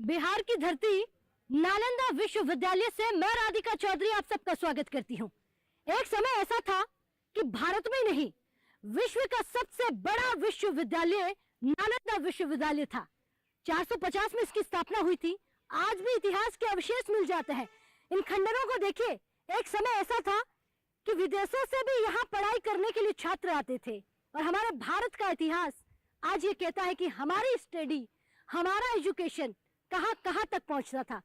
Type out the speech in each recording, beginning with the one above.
बिहार की धरती नालंदा विश्वविद्यालय से मैं राधिका चौधरी आप सबका स्वागत करती हूँ। एक समय ऐसा था कि भारत में नहीं, विश्व का सबसे बड़ा विश्वविद्यालय नालंदा विश्वविद्यालय था। 450 में इसकी स्थापना हुई थी। आज भी इतिहास के अवशेष मिल जाते हैं। इन खंडरों को देखिए। एक समय ऐसा था कि विदेशों से भी यहाँ पढ़ाई करने के लिए छात्र आते थे और हमारे भारत का इतिहास आज ये कहता है कि हमारी स्टडी, हमारा एजुकेशन कहाँ कहाँ तक पहुंचता था।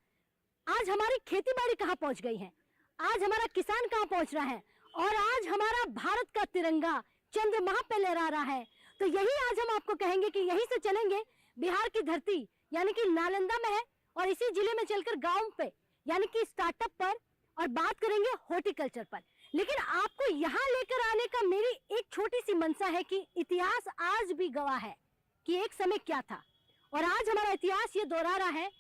आज हमारी खेती बाड़ी कहाँ पहुंच गई है, आज हमारा किसान कहाँ पहुंच रहा है और आज हमारा भारत का तिरंगा चंद्रमा पे लहरा रहा है। तो यही आज हम आपको कहेंगे कि यहीं से चलेंगे। बिहार की धरती यानी कि नालंदा में है और इसी जिले में चलकर गांव पे यानी कि स्टार्टअप पर और बात करेंगे हॉर्टिकल्चर पर। लेकिन आपको यहाँ लेकर आने का मेरी एक छोटी सी मंशा है कि इतिहास आज भी गवाह है कि एक समय क्या था और आज हमारा इतिहास ये दोहरा रहा है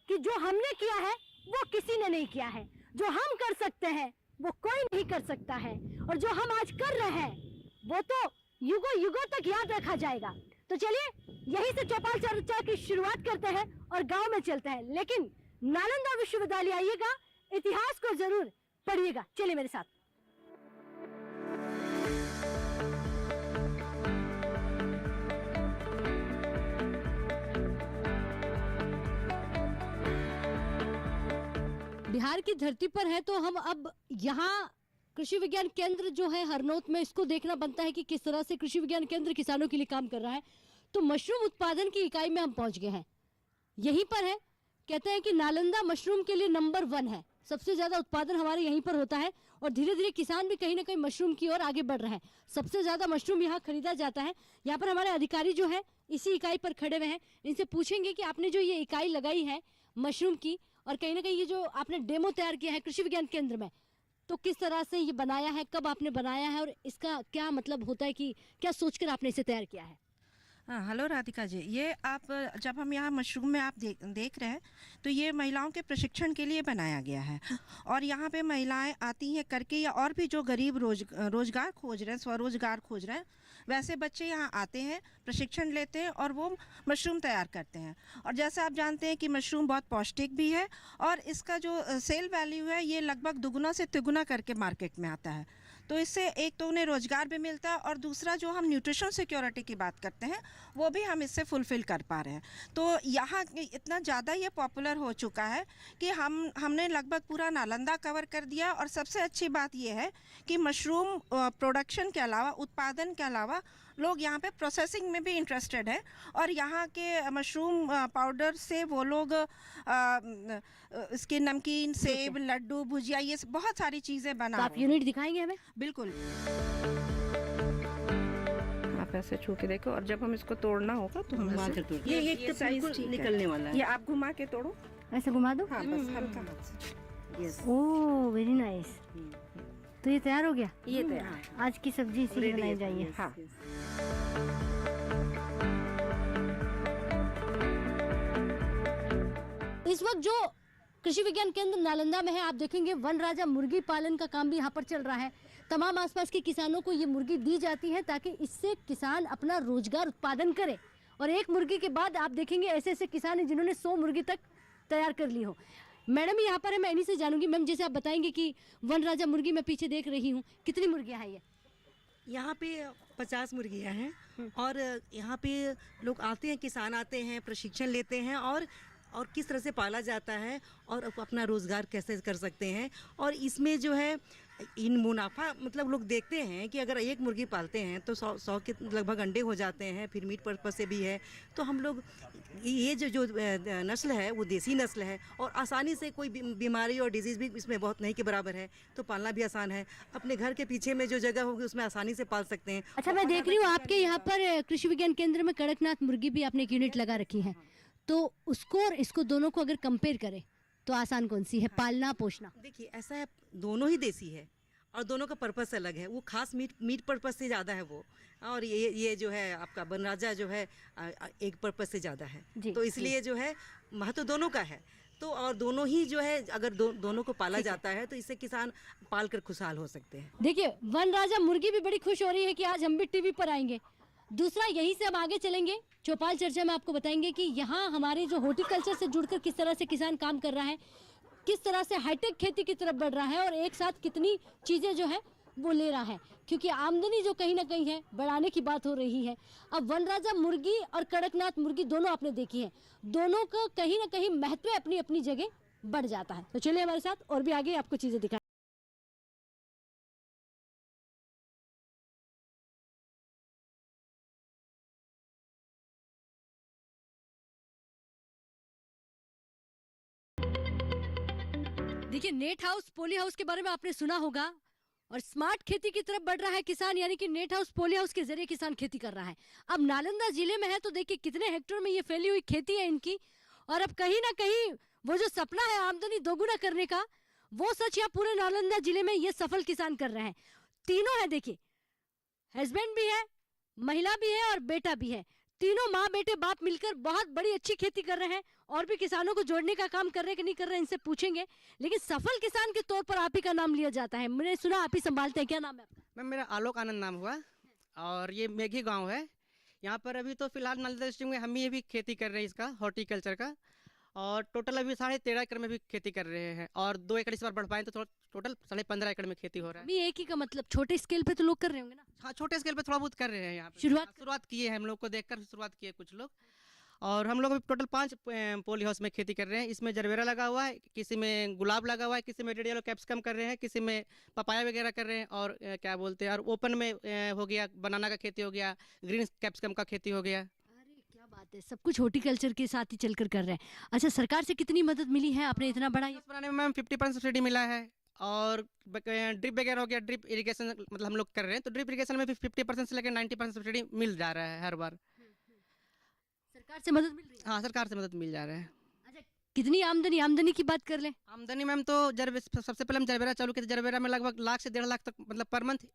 कि जो हमने किया है वो किसी ने नहीं किया है। जो हम कर सकते हैं वो कोई नहीं कर सकता है और जो हम आज कर रहे हैं वो तो युगों युगों तक याद रखा जाएगा। तो चलिए यहीं से चौपाल चर्चा की शुरुआत करते हैं और गांव में चलते हैं। लेकिन नालंदा विश्वविद्यालय आइएगा, इतिहास को जरूर पढ़िएगा। चलिए मेरे साथ। बिहार की धरती पर है तो हम अब यहाँ कृषि विज्ञान केंद्र जो है हरनौत में, इसको देखना बनता है कि किस तरह से कृषि विज्ञान केंद्र किसानों के लिए काम कर रहा है। तो मशरूम उत्पादन की इकाई में हम पहुंच गए हैं। यहीं पर है, कहते हैं कि नालंदा मशरूम के लिए नंबर 1 है। सबसे ज्यादा उत्पादन हमारे यहीं पर होता है और धीरे धीरे किसान भी कहीं ना कहीं मशरूम की ओर आगे बढ़ रहे हैं। सबसे ज्यादा मशरूम यहाँ खरीदा जाता है। यहाँ पर हमारे अधिकारी जो है इसी इकाई पर खड़े हुए हैं। इनसे पूछेंगे कि आपने जो ये इकाई लगाई है मशरूम की और कहीं ना कहीं ये जो आपने डेमो तैयार किया है कृषि विज्ञान केंद्र में, तो किस तरह से ये बनाया है, कब आपने बनाया है और इसका क्या मतलब होता है कि क्या सोचकर आपने इसे तैयार किया है? हाँ, हेलो राधिका जी। ये आप जब हम यहाँ मशरूम में आप देख रहे हैं तो ये महिलाओं के प्रशिक्षण के लिए बनाया गया है और यहाँ पे महिलाएं आती हैं करके, या और भी जो गरीब रोजगार खोज रहे हैं, स्वरोजगार खोज रहे हैं, वैसे बच्चे यहाँ आते हैं, प्रशिक्षण लेते हैं और वो मशरूम तैयार करते हैं। और जैसे आप जानते हैं कि मशरूम बहुत पौष्टिक भी है और इसका जो सेल वैल्यू है ये लगभग दुगुना से तिगुना करके मार्केट में आता है। तो इससे एक तो उन्हें रोजगार भी मिलता है और दूसरा जो हम न्यूट्रिशन सिक्योरिटी की बात करते हैं वो भी हम इससे फुलफिल कर पा रहे हैं। तो यहाँ इतना ज़्यादा ये पॉपुलर हो चुका है कि हमने लगभग पूरा नालंदा कवर कर दिया। और सबसे अच्छी बात ये है कि मशरूम प्रोडक्शन के अलावा, उत्पादन के अलावा लोग यहाँ पे प्रोसेसिंग में भी इंटरेस्टेड है और यहाँ के मशरूम पाउडर से वो लोग इसके नमकीन, सेब, लड्डू, भुजिया, ये बहुत सारी चीज़ें बना रहे हैं। आप यूनिट दिखाएंगे हमें? बिल्कुल। आप ऐसे छू के देखो और जब हम इसको तोड़ना होगा तो हम ये साइज निकलने वाला है। ये आप घुमा के तोड़ो, ऐसे घुमा दो। हाँ, बस हल्का हाथ से। Oh very nice. तो ये तैयार हो गया? ये तैयार। आज की सब्जी इसी बनाई जाइए। हाँ। इस वक्त जो कृषि विज्ञान केंद्र नालंदा में है, आप देखेंगे वन राजा मुर्गी पालन का काम भी यहाँ पर चल रहा है। तमाम आसपास के किसानों को ये मुर्गी दी जाती है ताकि इससे किसान अपना रोजगार उत्पादन करे। और एक मुर्गी के बाद आप देखेंगे ऐसे ऐसे किसान हैं जिन्होंने 100 मुर्गी तक तैयार कर ली हो। मैडम यहाँ पर है, मैं इन्हीं से जानूंगी। मैम, जैसे आप बताएंगे कि वन राजा मुर्गी मैं पीछे देख रही हूँ, कितनी मुर्गियाँ हैं ये? यहाँ पे 50 मुर्गियाँ हैं और यहाँ पे लोग आते हैं, किसान आते हैं, प्रशिक्षण लेते हैं और किस तरह से पाला जाता है और अपना रोज़गार कैसे कर सकते हैं। और इसमें जो है इन मुनाफा, मतलब लोग देखते हैं कि अगर एक मुर्गी पालते हैं तो 100 के लगभग अंडे हो जाते हैं, फिर मीट पर्पस से भी है। तो हम लोग ये जो नस्ल है वो देसी नस्ल है और आसानी से कोई बीमारी और डिजीज़ भी इसमें बहुत नहीं के बराबर है, तो पालना भी आसान है। अपने घर के पीछे में जो जगह होगी उसमें आसानी से पाल सकते हैं। अच्छा, मैं देख रही हूँ आपके यहाँ पर कृषि विज्ञान केंद्र में कड़कनाथ मुर्गी भी आपने एक यूनिट लगा रखी है। तो उसको और इसको दोनों को अगर कंपेयर करें तो आसान कौन सी है पालना पोषना? देखिए, ऐसा है, दोनों ही देसी है और दोनों का पर्पस अलग है। वो खास मीट पर्पस से ज़्यादा है वो, और ये जो है आपका बनराजा जो है एक पर्पस से ज़्यादा है। तो इसलिए जो है महत्व दोनों का है। तो और दोनों ही जो है अगर दोनों को पाला जाता है तो इससे किसान पाल कर खुशहाल हो सकते हैं। देखिए, वन राजा मुर्गी भी बड़ी खुश हो रही है कि आज हम भी टीवी पर आएंगे। दूसरा, यहीं से हम आगे चलेंगे चौपाल चर्चा में, आपको बताएंगे कि यहाँ हमारे जो हॉर्टिकल्चर से जुड़कर किस तरह से किसान काम कर रहा है, किस तरह से हाईटेक खेती की तरफ बढ़ रहा है और एक साथ कितनी चीज़ें जो है वो ले रहा है, क्योंकि आमदनी जो कहीं ना कहीं है बढ़ाने की बात हो रही है। अब वनराजा मुर्गी और कड़कनाथ मुर्गी दोनों आपने देखी है, दोनों का कहीं ना कहीं महत्व अपनी अपनी जगह बढ़ जाता है। तो चलिए हमारे साथ और भी आगे आपको चीज़ें दिखा। देखिए, नेट हाउस पोली हाउस के बारे में आपने सुना होगा और स्मार्ट खेती की तरफ बढ़ रहा है किसान, यानी कि नेट हाउस पोली हाउस के जरिए किसान खेती कर रहा है। अब नालंदा जिले में है तो देखिए कितने हेक्टेयर में ये फैली हुई खेती है इनकी, और अब कहीं ना कहीं वो जो सपना है आमदनी दोगुना करने का, वो सच यहाँ पूरे नालंदा जिले में ये सफल किसान कर रहे हैं। तीनों है, देखिए हस्बैंड भी है, महिला भी है और बेटा भी है, तीनों माँ बेटे बाप मिलकर बहुत बड़ी अच्छी खेती कर रहे हैं और भी किसानों को जोड़ने का काम कर रहे हैं कि नहीं कर रहे हैं इनसे पूछेंगे। लेकिन सफल किसान के तौर पर आप ही का नाम लिया जाता है, मैंने सुना आप ही संभालते हैं, क्या नाम है आपका? मैम मेरा आलोक आनंद नाम हुआ और ये मेघी गांव है। यहाँ पर अभी तो फिलहाल नालंदा डिस्ट्रिक्ट में हम ही अभी खेती कर रहे हैं इसका हॉर्टिकल्चर का, और टोटल अभी 13.5 एकड़ में भी खेती कर रहे हैं और 2 एकड़ इस बार बढ़ पाए तो टोटल 15.5 एकड़ में खेती हो रहा है। अभी एक ही का मतलब छोटे स्केल पे तो लोग कर रहे होंगे ना? हाँ, छोटे स्केल पे थोड़ा बहुत कर रहे हैं यहाँ पे। शुरुआत किए हैं, हम लोग को देखकर शुरुआत किए कुछ लोग, और हम लोग अभी टोटल 5 पोली हाउस में खेती कर रहे हैं। इसमें जरबेरा लगा हुआ है, किसी में गुलाब लगा हुआ है, किसी में रेड येलो कैप्सिकम कर रहे हैं, किसी में पपाया वगैरह कर रहे हैं, और क्या बोलते हैं, और ओपन में हो गया बनाना का खेती हो गया, ग्रीन कैप्सिकम का खेती हो गया। अरे क्या बात है, सब कुछ हॉर्टिकल्चर के साथ ही चलकर कर रहे हैं। अच्छा, सरकार से कितनी मदद मिली है? आपने इतना बड़ा बनाने में मैम 50% सब्सिडी मिला है, और ड्रिप वगैरह हो गया, ड्रिप इरिगेशन मतलब हम लोग कर रहे हैं, तो ड्रिप इरिगेशन में भी 50% से लेकर 90% सब्सिडी मिल जा रहा है हर बार। सरकार से मदद मिल रही है? हाँ, सरकार से मदद मिल जा रहा है। अच्छा, कितनी आमदनी की बात कर लें? आमदनी मैम तो सबसे पहले हम जरबेरा चालू किए थे, जरबेरा में लगभग 1 लाख से 1.5 लाख तक मतलब पर मंथ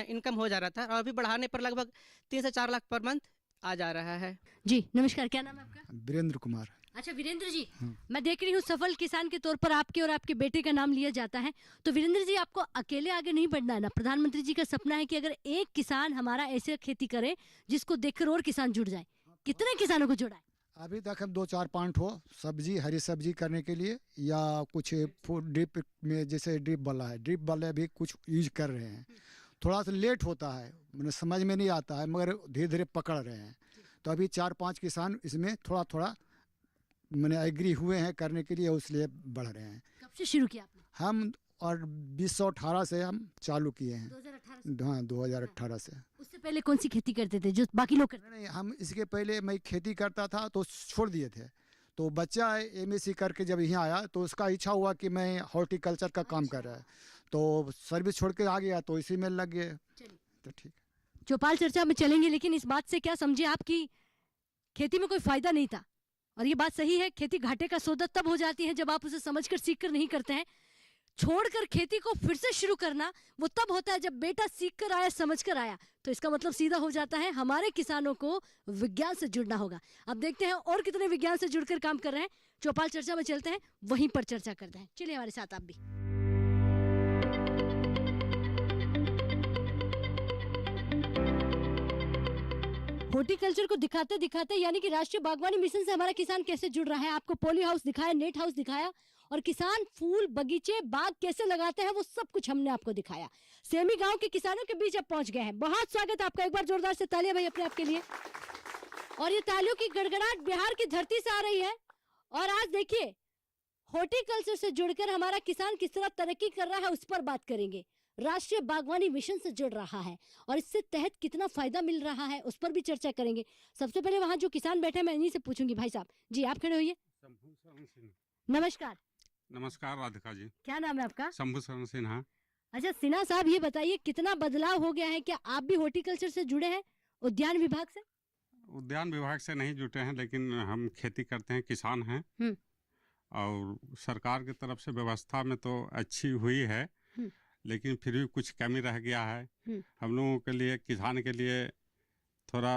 इनकम हो जा रहा था, और अभी बढ़ाने पर लगभग 3 से 4 लाख पर मंथ आ जा रहा है। जी नमस्कार, क्या नाम है आपका? वीरेंद्र कुमार। अच्छा वीरेंद्र जी, मैं देख रही हूँ सफल किसान के तौर पर आपके और आपके बेटे का नाम लिया जाता है, तो वीरेंद्र जी आपको अकेले आगे नहीं बढ़ना है ना। प्रधानमंत्री जी का सपना है कि अगर एक किसान हमारा ऐसे खेती करे जिसको देखकर और किसान जुड़ जाए, कितने किसानों को जुड़ा है? अभी तक हम 2-4 पॉइंट हो सब्जी, हरी सब्जी करने के लिए, या कुछ फूड ड्रिप में, जैसे ड्रिप वाला है, ड्रिप वाले भी कुछ यूज कर रहे हैं। थोड़ा सा लेट होता है, मैंने समझ में नहीं आता है, मगर धीरे धीरे पकड़ रहे हैं। तो अभी 4-5 किसान इसमें थोड़ा थोड़ा मैंने एग्री हुए हैं करने के लिए, उसलिए बढ़ रहे हैं। कब से शुरू किया आपने? हम और 2018 से हम चालू किए हैं। 2018 से? हाँ, 2018 से। उससे पहले कौन सी खेती करते थे जो बाकी लोग करते? नहीं, हम इसके पहले मैं खेती करता था तो छोड़ दिए थे, तो बच्चा एमएससी करके जब यहाँ आया तो उसका इच्छा हुआ कि मैं हॉर्टिकल्चर का काम कर रहा है, तो सर्विस छोड़ के आ गया, तो इसी में लग गए। तो ठीक, चौपाल चर्चा में चलेंगे, लेकिन इस बात से क्या समझे आप कि खेती में कोई फायदा नहीं था, और ये बात सही है, खेती घाटे का सौदा तब हो जाती है जब आप उसे समझकर सीखकर नहीं करते हैं। छोड़कर खेती को फिर से शुरू करना वो तब होता है जब बेटा सीख कर आया, समझ कर आया। तो इसका मतलब सीधा हो जाता है हमारे किसानों को विज्ञान से जुड़ना होगा। अब देखते हैं और कितने विज्ञान से जुड़कर काम कर रहे हैं। चौपाल चर्चा में चलते हैं, वहीं पर चर्चा करते हैं। चलिए हमारे साथ आप भी। हॉर्टिकल्चर को दिखाते दिखाते, यानी कि राष्ट्रीय बागवानी मिशन से हमारा किसान कैसे जुड़ रहा है, आपको पोली हाउस दिखाया, नेट हाउस दिखाया, और किसान फूल बगीचे बाग कैसे लगाते हैं वो सब कुछ हमने आपको दिखाया। सेमी गांव के किसानों के बीच अब पहुंच गए हैं। बहुत स्वागत आपका, एक बार जोरदार से तालियां भाई अपने आप के लिए। और ये तालियों की गड़गड़ाहट बिहार की धरती से आ रही है। और आज देखिए हॉर्टिकल्चर से जुड़कर हमारा किसान किस तरह तरक्की कर रहा है उस पर बात करेंगे। राष्ट्रीय बागवानी मिशन से जुड़ रहा है और इससे तहत कितना फायदा मिल रहा है उस पर भी चर्चा करेंगे। सबसे पहले वहाँ जो किसान बैठे हैं मैं इन्हीं से पूछूंगी। भाई साहब जी, आप खड़े होइए। नमस्कार। नमस्कार राधिका जी। क्या नाम है आपका? शंभू शरण सिन्हा। अच्छा सिन्हा साहब, ये बताइए कितना बदलाव हो गया है, क्या आप भी हॉर्टिकल्चर से जुड़े हैं, उद्यान विभाग से? उद्यान विभाग से नहीं जुटे हैं, लेकिन हम खेती करते हैं, किसान हैं, और सरकार की तरफ से व्यवस्था में तो अच्छी हुई है, लेकिन फिर भी कुछ कमी रह गया है। हम लोगों के लिए, किसान के लिए थोड़ा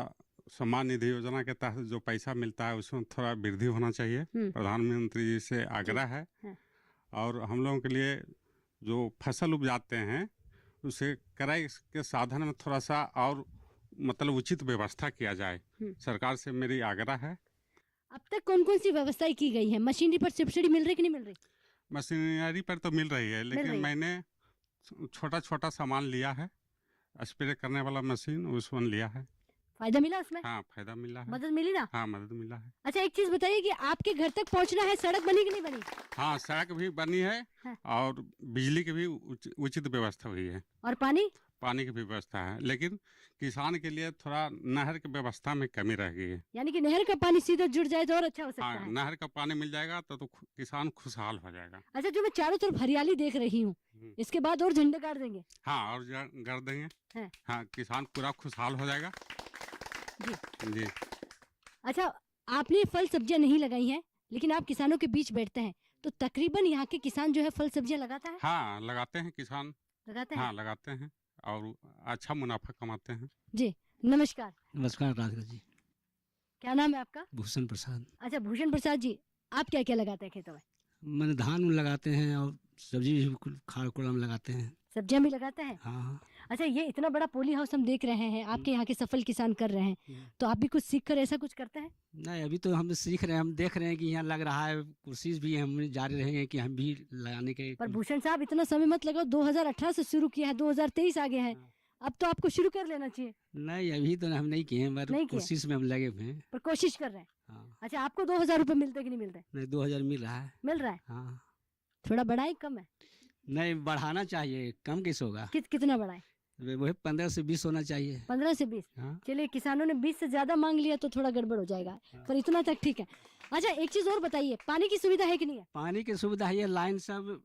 सम्मान निधि योजना के तहत जो पैसा मिलता है उसमें थोड़ा वृद्धि होना चाहिए। प्रधानमंत्री जी से आग्रह है। और हम लोगों के लिए जो फसल उपजाते हैं उसे क्रय के साधन में थोड़ा सा और मतलब उचित व्यवस्था किया जाए। सरकार से मेरी आग्रह है। अब तक कौन कौन सी व्यवस्थाएं की गई है? मशीनरी पर सब्सिडी मिल रही कि नहीं मिल रही? मशीनरी पर तो मिल रही है, रही लेकिन है। मैंने छोटा छोटा सामान लिया है, स्प्रे करने वाला मशीन उसमें लिया है। फायदा मिला उसमें? हाँ, फायदा मिला है। मदद मिली ना? हाँ, मदद मिला है। अच्छा, एक चीज बताइए कि आपके घर तक पहुंचना है, सड़क बनी कि नहीं बनी? हाँ, सड़क भी बनी है हाँ। और बिजली की भी उचित व्यवस्था हुई है। और पानी? पानी की भी व्यवस्था है, लेकिन किसान के लिए थोड़ा नहर की व्यवस्था में कमी रह गई है। यानी कि नहर का पानी सीधा जुड़ जाए तो और अच्छा हो सकता हाँ, है। नहर का पानी मिल जाएगा तो किसान खुशहाल हो जाएगा। अच्छा, जो मैं चारों तरफ हरियाली देख रही हूँ, इसके बाद और झंडे गाड़ देंगे? हाँ, और कर देंगे। हैं। हाँ, किसान पूरा खुशहाल हो जाएगा। जी जी। अच्छा, आपने फल सब्जियां नहीं लगाई हैं, लेकिन आप किसानों के बीच बैठते हैं, तो तकरीबन यहाँ के किसान जो है फल सब्जियां लगाता है? हाँ, लगाते हैं किसान। लगाते हैं? हाँ, लगाते हैं और अच्छा मुनाफा कमाते हैं। जी, नमस्कार। नमस्कार राधिका जी। क्या नाम है आपका? भूषण प्रसाद। अच्छा, भूषण प्रसाद जी, आप क्या क्या लगाते हैं खेतों में? मैंने धान लगाते हैं और सब्जी भी खाड़ कोड़ा में लगाते हैं। सब्जियां भी लगाते हैं? हाँ हाँ। अच्छा, ये इतना बड़ा पोली हाउस हम देख रहे हैं, आपके यहाँ के सफल किसान कर रहे हैं, तो आप भी कुछ सीख कर ऐसा कुछ करते हैं? नहीं, अभी तो हम सीख रहे हैं, हम देख रहे हैं कि यहाँ लग रहा है, कोशिश भी हम जारी रहेंगे कि हम भी लगाने के। पर भूषण साहब, इतना समय मत लगाओ, 2018 से शुरू किया है, 2023 आ गया है, अब तो आपको शुरू कर लेना चाहिए। नहीं, अभी तो हम नहीं किए हैं, नहीं मगर किए? कोशिश में हम लगे हुए हैं। पर कोशिश कर रहे हैं। हाँ। अच्छा, आपको 2000 रुपए मिलते कि नहीं मिलते? नहीं, 2000 मिल रहा है। मिल रहा है? हाँ। थोड़ा बड़ा है कम है? नहीं, बढ़ाना चाहिए, कम कैसे होगा? कितना बड़ा है? वही 15 से 20 होना चाहिए। 15 से 20? हाँ। चलिए, किसानों ने 20 से ज्यादा मांग लिया तो थोड़ा गड़बड़ हो जाएगा, पर इतना तक ठीक है। अच्छा, एक चीज और बताइए, पानी की सुविधा है कि नहीं है? पानी की सुविधा है, लाइन सब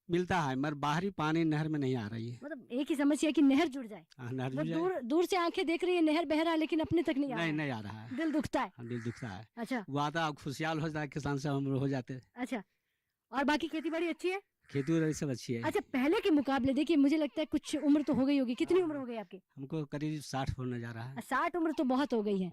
मिलता है, मगर बाहरी पानी नहर में नहीं आ रही है। मतलब एक ही समस्या है कि नहर जुड़ जाए। हाँ, नहर वो जुड़ जाए। दूर दूर से आंखें देख रही है, नहर बह रहा है, लेकिन अपने तक नहीं आ रहा नहीं, है। नहीं आ रहा है। दिल दुखता है। हाँ, दिल दुखता है। अच्छा वो आता खुशहाल हो जाता है, किसान से हम हो जाते हैं। अच्छा, और बाकी खेती बाड़ी अच्छी है? खेती बाड़ी सब अच्छी है। अच्छा, पहले के मुकाबले देखिए, मुझे लगता है कुछ उम्र तो हो गई होगी, कितनी उम्र हो गई आपकी? हमको करीब 60 होने जा रहा है। 60 उम्र तो बहुत हो गई है।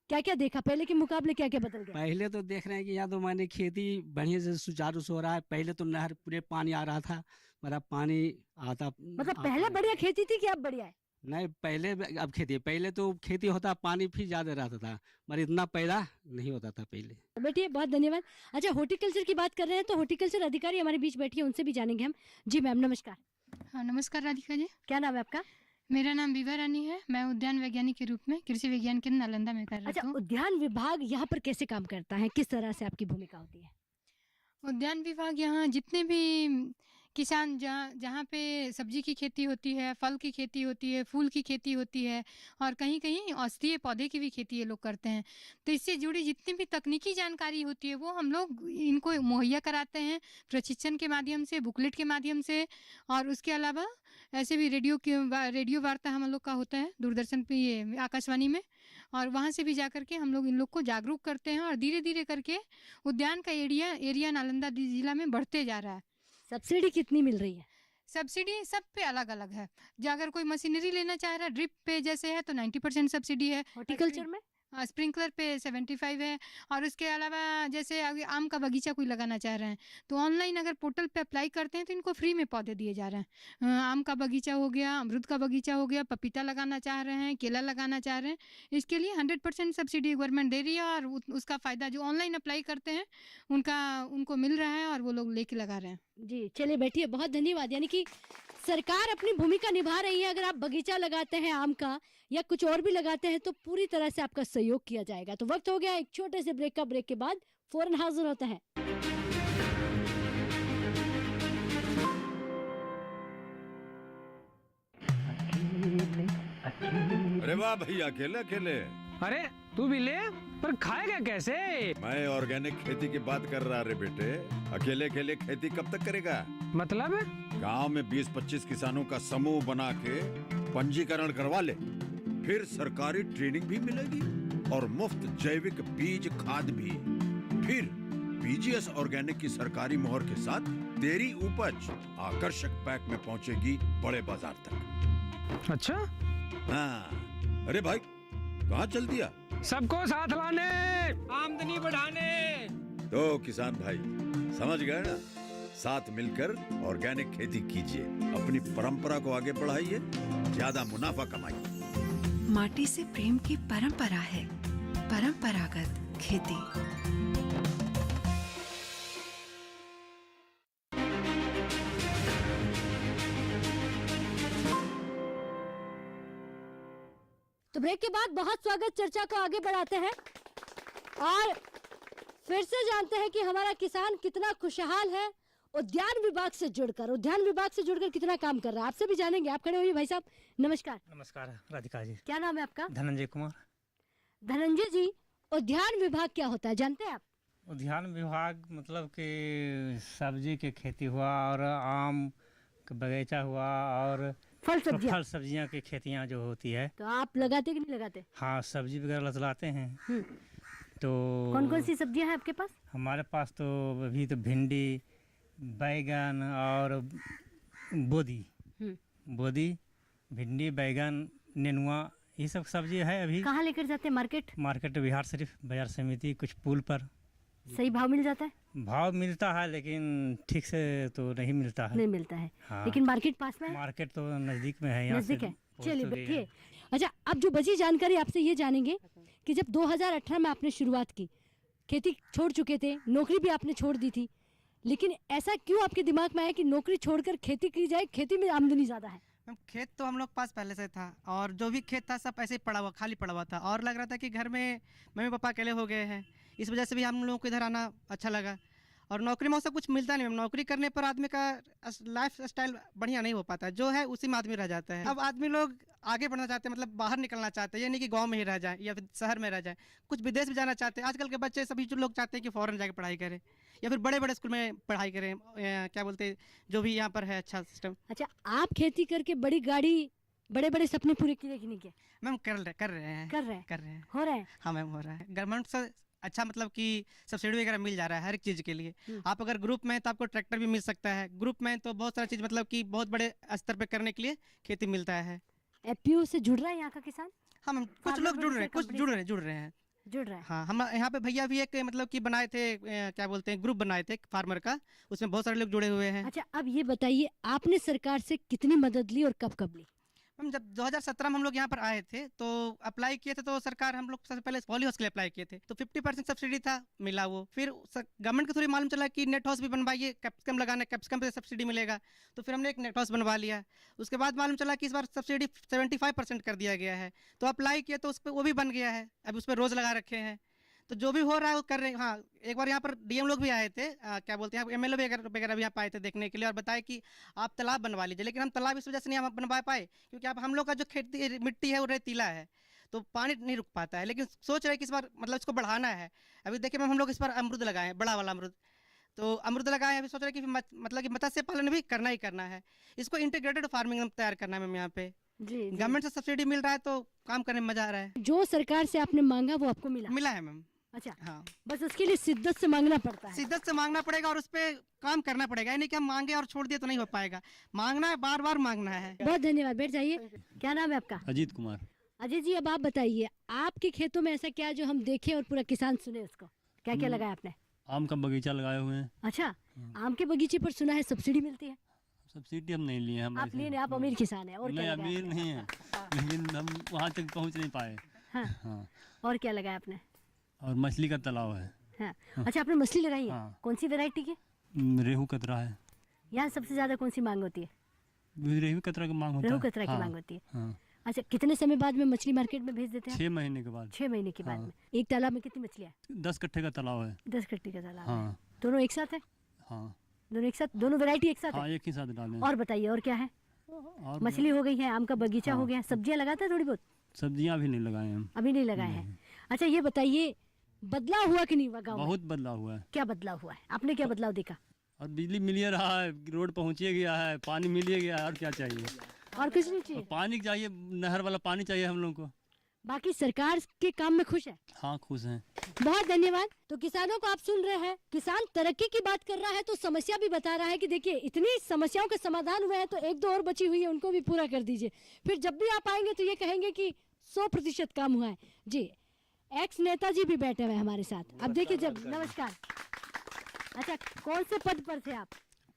क्या क्या देखा पहले के मुकाबले, क्या क्या बदल गया? पहले तो देख रहे हैं कि यहाँ तो मैंने खेती बढ़िया से सुचारू से हो रहा है। पहले तो नहर पूरे पानी आ रहा था, मेरा पानी आता। मतलब पहले बढ़िया खेती थी कि अब बढ़िया है? नहीं, पहले अब खेती, पहले तो खेती होता, पानी भी ज्यादा रहता था, मगर इतना पैदा नहीं होता था पहले। बैठिए, बहुत धन्यवाद। अच्छा, हॉर्टिकल्चर की बात कर रहे हैं तो हॉर्टिकल्चर अधिकारी हमारे बीच बैठी है, उनसे भी जानेंगे हम। जी मैम, नमस्कार। हाँ, नमस्कार राधिका जी। क्या नाम है आपका? मेरा नाम विभा रानी है। मैं उद्यान वैज्ञानिक के रूप में कृषि विज्ञान केंद्र नालंदा में कार्यरत अच्छा, हूँ। उद्यान विभाग यहाँ पर कैसे काम करता है, किस तरह से आपकी भूमिका होती है? उद्यान विभाग यहाँ जितने भी किसान जहाँ पे सब्जी की खेती होती है, फल की खेती होती है, फूल की खेती होती है और कहीं कहीं औषधीय पौधे की भी खेती ये लोग करते हैं, तो इससे जुड़ी जितनी भी तकनीकी जानकारी होती है वो हम लोग इनको मुहैया कराते हैं प्रशिक्षण के माध्यम से, बुकलेट के माध्यम से। और उसके अलावा ऐसे भी रेडियो वार्ता हम लोग का होता है दूरदर्शन पे, ये आकाशवाणी में, और वहाँ से भी जा करके हम लोग इन लोग को जागरूक करते हैं और धीरे धीरे करके उद्यान का एरिया नालंदा जिला में बढ़ते जा रहा है। सब्सिडी कितनी मिल रही है? सब्सिडी सब पे अलग अलग है। जो अगर कोई मशीनरी लेना चाह रहा है, ड्रिप पे जैसे है तो 90% सब्सिडी है। हॉर्टिकल्चर में स्प्रिंकलर पे 75 है। और उसके अलावा जैसे अभी आम का बगीचा कोई लगाना चाह रहे हैं तो ऑनलाइन अगर पोर्टल पे अप्लाई करते हैं तो इनको फ्री में पौधे दिए जा रहे हैं। आम का बगीचा हो गया, अमरूद का बगीचा हो गया, पपीता लगाना चाह रहे हैं, केला लगाना चाह रहे हैं, इसके लिए 100% सब्सिडी गवर्नमेंट दे रही है और उसका फ़ायदा जो ऑनलाइन अप्लाई करते हैं उनको मिल रहा है और वो लोग लेके लगा रहे हैं। जी, चलिए बैठिए, बहुत धन्यवाद। यानी कि सरकार अपनी भूमिका निभा रही है। अगर आप बगीचा लगाते हैं आम का या कुछ और भी लगाते हैं तो पूरी तरह से आपका सहयोग किया जाएगा। तो वक्त हो गया एक छोटे से ब्रेक का। ब्रेक के बाद फौरन हाजिर होता है। अरे वाह भैया, अकेले अकेले। अरे तू भी ले, पर खाएगा कैसे? मैं ऑर्गेनिक खेती की बात कर रहा रे बेटे। अकेले अकेले खेती कब तक करेगा? मतलब? गांव में 20-25 किसानों का समूह बना के पंजीकरण करवा ले, फिर सरकारी ट्रेनिंग भी मिलेगी और मुफ्त जैविक बीज खाद भी। फिर पीजीएस ऑर्गेनिक की सरकारी मोहर के साथ तेरी उपज आकर्षक पैक में पहुंचेगी बड़े बाजार तक। अच्छा? हाँ, अरे भाई कहाँ चल दिया? सबको साथ लाने, आमदनी बढ़ाने। तो किसान भाई समझ गए ना? साथ मिलकर ऑर्गेनिक खेती कीजिए, अपनी परंपरा को आगे बढ़ाइए, ज्यादा मुनाफा कमाइए। माटी से प्रेम की परंपरा है। परंपरागत खेती। तो ब्रेक के बाद बहुत स्वागत, चर्चा को आगे बढ़ाते हैं और फिर से जानते हैं कि हमारा किसान कितना खुशहाल है उद्यान विभाग से जुड़कर कितना काम कर रहा है। आपसे भी जानेंगे। आप खड़े होइए भाई साहब। नमस्कार। नमस्कार राधिका जी। क्या नाम है आपका? धनंजय कुमार। धनंजय जी, उद्यान विभाग क्या होता है जानते हैं आप? उद्यान विभाग मतलब कि सब्जी की खेती हुआ और आम का बगीचा हुआ और फल सब्जियां की खेतियां जो होती है। तो आप लगाते कि नहीं लगाते? हाँ, सब्जी वगैरह लगाते हैं। तो कौन कौन सी सब्जियां हैं आपके पास? हमारे पास तो अभी तो भिंडी, बैगन और बोदी, भिंडी, बैगन, नेनुआ, ये सब सब्जी है। अभी कहाँ लेकर जाते हैं? मार्केट बिहार शरीफ बाजार समिति, कुछ पुल पर। सही भाव मिल जाता है? भाव मिलता है लेकिन ठीक से तो नहीं मिलता है। हाँ। लेकिन मार्केट पास में है? मार्केट तो नज़दीक में है, यहाँ नजदीक है। चलिए बैठिए। बैठिए। अच्छा, अब जो बची जानकारी आपसे ये जानेंगे कि जब 2018 में आपने शुरुआत की, खेती छोड़ चुके थे, नौकरी भी आपने छोड़ दी थी, लेकिन ऐसा क्यों आपके दिमाग में आया कि नौकरी छोड़कर खेती की जाए? खेती में आमदनी ज़्यादा है। खेत तो हम लोग पास पहले से था और जो भी खेत था सब ऐसे ही पड़ा हुआ, खाली पड़ा हुआ था और लग रहा था कि घर में मम्मी पापा अकेले हो गए हैं। इस वजह से भी हम लोगों को इधर आना अच्छा लगा। और नौकरी में सब कुछ मिलता नहीं। नौकरी करने पर आदमी का लाइफ स्टाइल बढ़िया नहीं हो पाता, जो है उसी में आदमी रह जाता है। अब आदमी लोग आगे बढ़ना चाहते हैं, मतलब बाहर निकलना चाहते हैं। ये नहीं कि गांव में ही रह जाए या फिर शहर में रह जाए, कुछ विदेश भी जाना चाहते हैं। आजकल के बच्चे सभी जो लोग चाहते हैं कि फॉरेन जाके पढ़ाई करें या फिर बड़े बड़े स्कूल में पढ़ाई करें, क्या बोलते हैं, जो भी यहाँ पर है अच्छा सिस्टम। अच्छा, आप खेती करके बड़ी गाड़ी, बड़े बड़े सपने पूरे किए कि नहीं किए? मैम कर रहे हैं हो रहे हैं। हाँ मैम, हो रहा है। गवर्नमेंट से अच्छा मतलब कि सब्सिडी वगैरह मिल जा रहा है हर एक चीज़ के लिए। आप अगर ग्रुप में हैं तो आपको ट्रैक्टर भी मिल सकता है। ग्रुप में तो बहुत सारा चीज़ मतलब कि बहुत बड़े स्तर पे करने के लिए खेती मिलता है। एफपीओ से जुड़ रहा है यहाँ का किसान? हाँ मैम, कुछ लोग जुड़ रहे हैं, कुछ जुड़ रहे हैं। हाँ, हम यहाँ पे भैया भी एक मतलब कि बनाए थे, क्या बोलते हैं, ग्रुप बनाए थे फार्मर का, उसमें बहुत सारे लोग जुड़े हुए हैं। अच्छा, अब ये बताइए, आपने सरकार से कितनी मदद ली और कब ली? मैम, जब 2017 में हम लोग यहाँ पर आए थे तो अप्लाई किए थे, तो सरकार हम लोग सबसे पहले पॉली हाउस के लिए अप्लाई किए थे, तो 50% सब्सिडी था, मिला वो। फिर गवर्नमेंट को थोड़ी मालूम चला कि नेट हाउस भी बनवाइए, कैप्सिकम लगाना, कैप्सिकम पे सब्सिडी मिलेगा, तो फिर हमने एक नेट हाउस बनवा लिया। उसके बाद मालूम चला कि इस बार सब्सिडी 75% कर दिया गया है, तो अप्लाई किया तो उस पर वो भी बन गया है। अभी उस पर रोज़ लगा रखे हैं, तो जो भी हो रहा है वो कर रहे हैं। हाँ, एक बार यहाँ पर डीएम लोग भी आए थे, क्या बोलते हैं, एमएलए वगैरह भी यहाँ आए थे देखने के लिए और बताया कि आप तालाब बनवा लीजिए। लेकिन हम तालाब इस वजह से नहीं बनवा पाए क्योंकि आप हम लोग का जो खेती मिट्टी है वो रेतीला है, तो पानी नहीं रुक पाता है। लेकिन सोच रहे हैं कि इस बार मतलब इसको बढ़ाना है। अभी देखिए मैम, हम लोग इस बार अमरूद लगाए हैं, बड़ा वाला अमरूद, तो अमरूद लगाए हैं। अभी सोच रहे हैं कि मतलब कि मत्स्य पालन भी करना ही करना है। इसको इंटीग्रेटेड फार्मिंग में तैयार करना है मैम। यहाँ पे गवर्नमेंट से सब्सिडी मिल रहा है तो काम करने में मजा आ रहा है। जो सरकार से आपने मांगा वो आपको मिला है मैम। अच्छा, हाँ, बस उसके लिए शिद्दत से मांगना पड़ता है। शिद्दत से मांगना पड़ेगा और उस पर काम करना पड़ेगा। यानी कि हम मांगे और छोड़ दिए तो नहीं हो पाएगा, मांगना है, बार बार मांगना है। बहुत धन्यवाद, बैठ जाइए। क्या नाम है आपका? अजीत कुमार। अजय जी, अब आप बताइए, आपके खेतों में ऐसा क्या जो हम देखें और पूरा किसान सुने उसको? क्या क्या लगाया आपने? आम का बगीचा लगाए हुए हैं। अच्छा, आम के बगीचे पर सुना है सब्सिडी मिलती है? सब्सिडी हम नहीं लिए। हम आप लिए नहीं, आप अमीर किसान है। और नहीं, अमीर नहीं है, लेकिन हम वहाँ तक पहुँच नहीं पाए। हाँ। और क्या लगाया आपने? और मछली का तालाब है। हाँ। अच्छा, आपने मछली लगाई है? हाँ। कौन सी वैरायटी की? रेहू कतरा है। यहाँ सबसे ज्यादा कौन सी मांग होती है? रेहू कतरा की मांग होती है। रेहू कतरा की मांग होती है। अच्छा, कितने समय बाद में मछली मार्केट में भेज देते हैं? 6 महीने के बाद। 6 महीने के बाद में। एक तालाब में कितनी मछलियाँ? 10 कट्ठे का तालाब है। 10 कट्ठे का तालाब है। दोनों एक साथ है? हाँ, दोनों एक साथ, दोनों वैरायटी एक साथ है? एक ही साथ डाले। और बताइए, और क्या है? मछली हो गई है, आम का बगीचा हो गया, सब्जियाँ लगाते हैं थोड़ी बहुत? सब्जियाँ अभी नहीं लगाए हम। अभी नहीं लगाए हैं। अच्छा, ये बताइए, बदलाव हुआ कि नहीं हुआ गाँव में? बहुत बदलाव हुआ है। क्या बदलाव हुआ है? आपने क्या बदलाव देखा? और बिजली मिल ही रहा है, रोड पहुँचे गया है, पानी मिल ही गया है, और क्या चाहिए? और कुछ नहीं चाहिए? पानी चाहिए, नहर वाला पानी चाहिए हम लोग को। बाकी सरकार के काम में खुश है? हाँ, खुश हैं। बहुत धन्यवाद। तो किसानों को आप सुन रहे हैं, किसान तरक्की की बात कर रहा है तो समस्या भी बता रहा है कि देखिए इतनी समस्याओं के समाधान हुए हैं तो 1-2 और बची हुई है, उनको भी पूरा कर दीजिए। फिर जब भी आप आएंगे तो ये कहेंगे कि 100% काम हुआ है। जी, एक्स नेताजी भी बैठे हुए हमारे साथ। अब देखिए, जब नमस्कार। अच्छा, कौन से पद पर थे आप?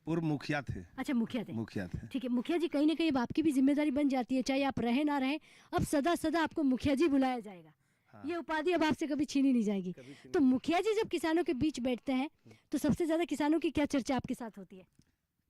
पूर्व मुखिया थे। अच्छा, मुखिया थे। मुखिया थे। ठीक है मुखिया जी, कहीं ना कहीं अब आपकी भी जिम्मेदारी बन जाती है, चाहे आप रहे ना रहे, अब सदा सदा आपको मुखिया जी बुलाया जाएगा। हाँ। ये उपाधि अब आपसे कभी छीनी नहीं जाएगी। तो मुखिया जी जब किसानों के बीच बैठते हैं तो सबसे ज्यादा किसानों की क्या चर्चा आपके साथ होती है?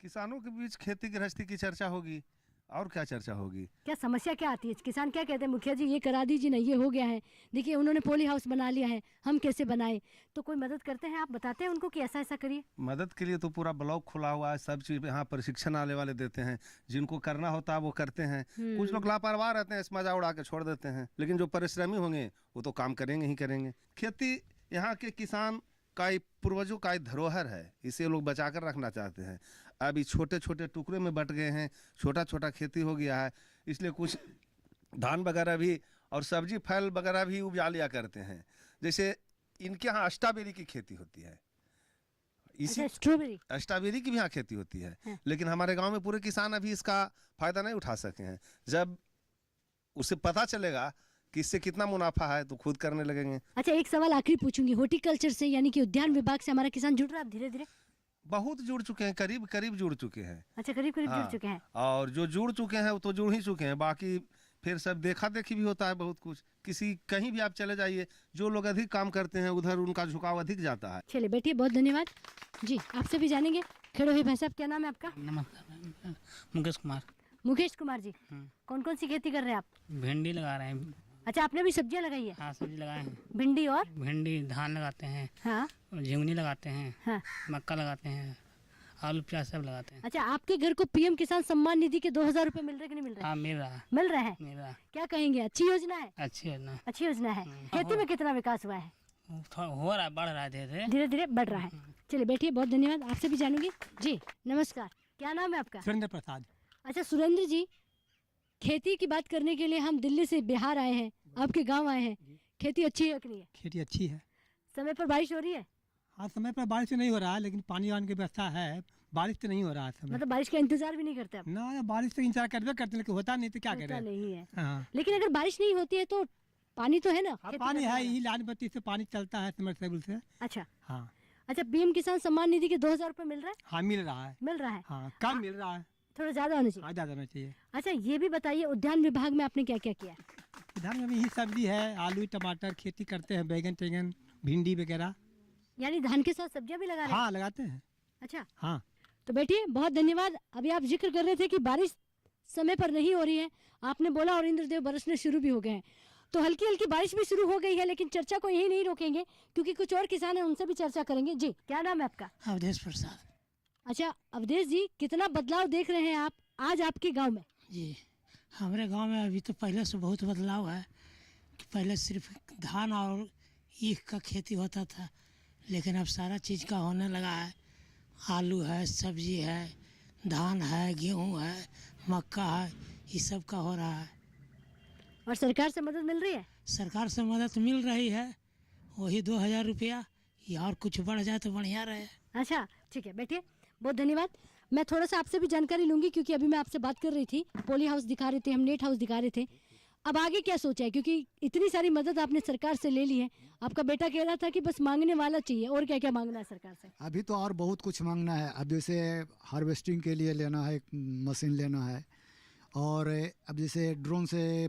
किसानों के बीच खेती गृहस्थी की चर्चा होगी, और क्या चर्चा होगी। क्या समस्या क्या आती है? किसान क्या कहते हैं, मुखिया जी ये करा दीजिए ना, ये हो गया है, देखिए उन्होंने पोली हाउस बना लिया है, हम कैसे बनाए? तो कोई मदद करते हैं, आप बताते हैं उनको कि ऐसा ऐसा करिए? मदद के लिए तो पूरा ब्लॉक खुला हुआ है, सब चीज़ यहाँ प्रशिक्षण आने वाले देते हैं, जिनको करना होता है वो करते हैं। कुछ लोग लापरवाह रहते हैं, मजा उड़ा के छोड़ देते हैं, लेकिन जो परिश्रमी होंगे वो तो काम करेंगे ही करेंगे। खेती यहाँ के किसान का एक पूर्वजों का एक धरोहर है, इसे लोग बचा कर रखना चाहते हैं। अभी छोटे छोटे टुकड़े में बट गए हैं, छोटा छोटा खेती हो गया है, इसलिए कुछ धान वगैरह भी और सब्जी फल वगैरह भी उपजा लिया करते हैं। जैसे इनके यहाँ स्ट्रॉबेरी की खेती होती है, इसी स्ट्रॉबेरी की भी यहाँ खेती होती है, लेकिन हमारे गांव में पूरे किसान अभी इसका फायदा नहीं उठा सके हैं। जब उसे पता चलेगा कि इससे कितना मुनाफा है तो खुद करने लगेंगे। अच्छा, एक सवाल आखिरी पूछूंगी, हॉर्टिकल्चर से यानी कि उद्यान विभाग से हमारा किसान जुड़ रहा है धीरे धीरे? बहुत जुड़ चुके हैं, करीब करीब जुड़ चुके हैं। अच्छा, करीब करीब हाँ, जुड़ चुके हैं। और जो जुड़ चुके हैं वो तो जुड़ ही चुके हैं, बाकी फिर सब देखा देखी भी होता है बहुत कुछ। किसी कहीं भी आप चले जाइए, जो लोग अधिक काम करते हैं उधर उनका झुकाव अधिक जाता है। चलिए बैठिए, बहुत धन्यवाद जी। आपसे भी जानेंगे। खड़े हुए भाई साहब, क्या नाम है आपका? नमस्कार, मुकेश कुमार। मुकेश कुमार जी, कौन कौन सी खेती कर रहे हैं आप? भिंडी लगा रहे हैं। अच्छा, आपने भी सब्जियां लगाई है? हाँ, सब्जी लगाए हैं। भिंडी और भिंडी, धान लगाते हैं। हाँ, झिंगुनी लगाते हैं। हाँ, मक्का लगाते हैं, आलू प्याज सब लगाते हैं। अच्छा, आपके घर को पीएम किसान सम्मान निधि के 2000 रुपए मिल रहे कि नहीं मिल रहे? हाँ, मिल रहा है। मिल रहा है? मिल रहा है। क्या कहेंगे, अच्छी योजना है? अच्छी योजना, अच्छी योजना है। खेती में कितना विकास हुआ है? हो रहा है, बढ़ रहा है, धीरे धीरे धीरे बढ़ रहा है। चलिए बैठिए, बहुत धन्यवाद। आपसे भी जानूंगी जी। नमस्कार, क्या नाम है आपका? सुरेंद्र प्रसाद। अच्छा सुरेंद्र जी, खेती की बात करने के लिए हम दिल्ली से बिहार आए हैं, आपके गांव आए हैं। खेती अच्छी है कि नहीं है? खेती अच्छी है। समय पर बारिश हो रही है? हाँ, समय पर बारिश तो नहीं हो रहा है, लेकिन पानी वानी की व्यवस्था है। बारिश तो नहीं हो रहा है समय। मतलब बारिश का इंतजार भी नहीं करते आप? ना, बारिश तो इंतजार करते हैं, लेकिन होता नहीं तो क्या करें। होता नहीं है। हाँ। लेकिन अगर बारिश नहीं होती है तो पानी तो है ना? हाँ, पानी है, यही लाल बत्ती से पानी चलता है समरसेबुल से। अच्छा हाँ। अच्छा, पीएम किसान सम्मान निधि के 2000 रुपए मिल रहा है? हाँ, मिल रहा है। मिल रहा है? हाँ, कम मिल रहा है, थोड़ा ज्यादा होना चाहिए। हाँ, ज्यादा होना चाहिए। अच्छा, ये भी बताइए, उद्यान विभाग में आपने क्या क्या किया? उद्यान में यही सब्जी है, आलू टमाटर खेती करते हैं, बैगन टेगन भिंडी वगैरह। यानी धान के साथ सब्जियां भी लगा रहे हैं? हाँ, लगाते हैं। अच्छा हाँ, तो बैठिए, बहुत धन्यवाद। अभी आप जिक्र कर रहे थे कि बारिश समय पर नहीं हो रही है, आपने बोला और इंद्रदेव बरसने शुरू भी हो गए हैं, तो हल्की हल्की बारिश भी शुरू हो गई है, लेकिन चर्चा को यही नहीं रोकेंगे क्योंकि कुछ और किसान हैं, उनसे भी चर्चा करेंगे। जी, क्या नाम है आपका? अवधेश प्रसाद। अच्छा अवधेश जी, कितना बदलाव देख रहे हैं आप आज आपके गांव में? जी, हमारे गांव में अभी तो पहले से बहुत बदलाव है कि पहले सिर्फ धान और ईख का खेती होता था, लेकिन अब सारा चीज़ का होने लगा है। आलू है, सब्जी है, धान है, गेहूं है, मक्का है, ये सब का हो रहा है। और सरकार से मदद मिल रही है? सरकार से मदद मिल रही है, वही 2000 रुपया, या और कुछ बढ़ जाए तो बढ़िया रहे। अच्छा ठीक है, बैठिए, बहुत धन्यवाद। मैं थोड़ा सा आपसे भी जानकारी लूँगी क्योंकि अभी मैं आपसे बात कर रही थी, पॉली हाउस दिखा रहे थे हम, नेट हाउस दिखा रहे थे। अब आगे क्या सोचा है, क्योंकि इतनी सारी मदद आपने सरकार से ले ली है। आपका बेटा कह रहा था कि बस मांगने वाला चाहिए, और क्या क्या मांगना है सरकार से? अभी तो और बहुत कुछ मांगना है। अब जैसे हार्वेस्टिंग के लिए लेना है, मशीन लेना है, और अब जैसे ड्रोन से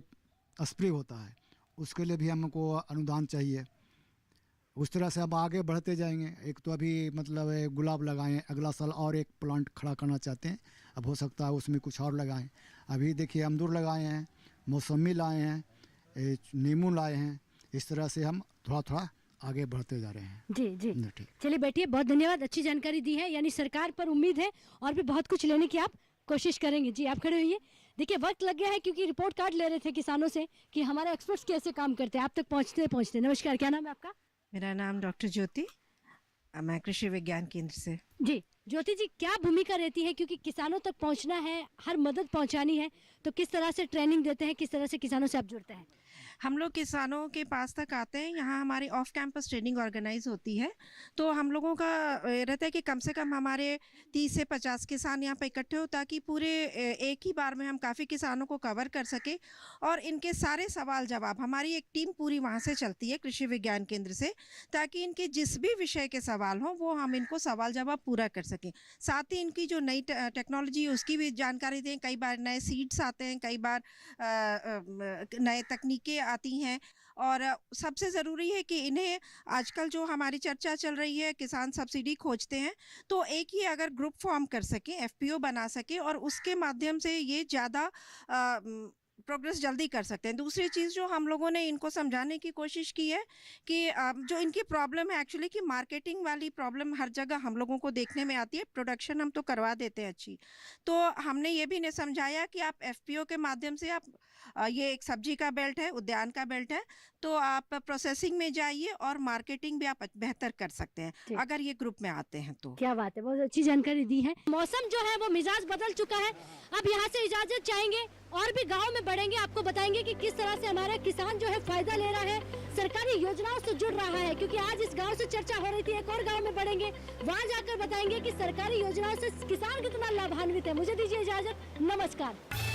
स्प्रे होता है उसके लिए भी हमको अनुदान चाहिए। उस तरह से अब आगे बढ़ते जाएंगे। एक तो अभी मतलब गुलाब लगाएं, अगला साल और एक प्लांट खड़ा करना चाहते हैं, अब हो सकता है उसमें कुछ और लगाएं। अभी देखिए अमरूद लगाए हैं, मौसमी लाए हैं, नींबू लाए हैं। इस तरह से हम थोड़ा थोड़ा आगे बढ़ते जा रहे हैं। जी जी, चलिए बैठिए, बहुत धन्यवाद, अच्छी जानकारी दी है। यानी सरकार पर उम्मीद है और भी बहुत कुछ लेने की आप कोशिश करेंगे। जी आप खड़े होइए। देखिए वक्त लग गया है क्योंकि रिपोर्ट कार्ड ले रहे थे किसानों से कि हमारे एक्सपर्ट्स कैसे काम करते हैं, आप तक पहुँचते। नमस्कार, क्या नाम है आपका? मेरा नाम डॉक्टर ज्योति, मैं कृषि विज्ञान केंद्र से। जी ज्योति जी, क्या भूमिका रहती है, क्योंकि किसानों तक पहुंचना है, हर मदद पहुंचानी है, तो किस तरह से ट्रेनिंग देते हैं, किस तरह से किसानों से आप जुड़ते हैं? हम लोग किसानों के पास तक आते हैं। यहाँ हमारी ऑफ कैंपस ट्रेनिंग ऑर्गेनाइज होती है, तो हम लोगों का रहता है कि कम से कम हमारे 30 से 50 किसान यहाँ पे इकट्ठे हो, ताकि पूरे एक ही बार में हम काफ़ी किसानों को कवर कर सके और इनके सारे सवाल जवाब, हमारी एक टीम पूरी वहाँ से चलती है कृषि विज्ञान केंद्र से, ताकि इनके जिस भी विषय के सवाल हों वो हम इनको सवाल जवाब पूरा कर सकें। साथ ही इनकी जो नई टेक्नोलॉजी है उसकी भी जानकारी दें। कई बार नए सीड्स आते हैं, कई बार नए तकनीकें आती हैं, और सबसे ज़रूरी है कि इन्हें आजकल जो हमारी चर्चा चल रही है किसान सब्सिडी खोजते हैं, तो एक ही अगर ग्रुप फॉर्म कर सकें, एफपीओ बना सकें और उसके माध्यम से ये ज़्यादा प्रोग्रेस जल्दी कर सकते हैं। दूसरी चीज़ जो हम लोगों ने इनको समझाने की कोशिश की है कि जो इनकी प्रॉब्लम है एक्चुअली कि मार्केटिंग वाली प्रॉब्लम हर जगह हम लोगों को देखने में आती है। प्रोडक्शन हम तो करवा देते हैं अच्छी, तो हमने ये भी इन्हें समझाया कि आप एफपीओ के माध्यम से आप ये एक सब्जी का बेल्ट है, उद्यान का बेल्ट है, तो आप प्रोसेसिंग में जाइए और मार्केटिंग भी आप बेहतर कर सकते हैं अगर ये ग्रुप में आते हैं तो। क्या बात है, बहुत अच्छी जानकारी दी है। मौसम जो है वो मिजाज बदल चुका है। अब यहाँ से इजाजत चाहेंगे और भी गांव में बढ़ेंगे, आपको बताएंगे कि किस तरह से हमारा किसान जो है फायदा ले रहा है, सरकारी योजनाओं से जुड़ रहा है। क्योंकि आज इस गांव से चर्चा हो रही थी, एक और गांव में बढ़ेंगे, वहाँ जाकर बताएंगे कि सरकारी योजनाओं से किसान कितना लाभान्वित है। मुझे दीजिए इजाजत, नमस्कार।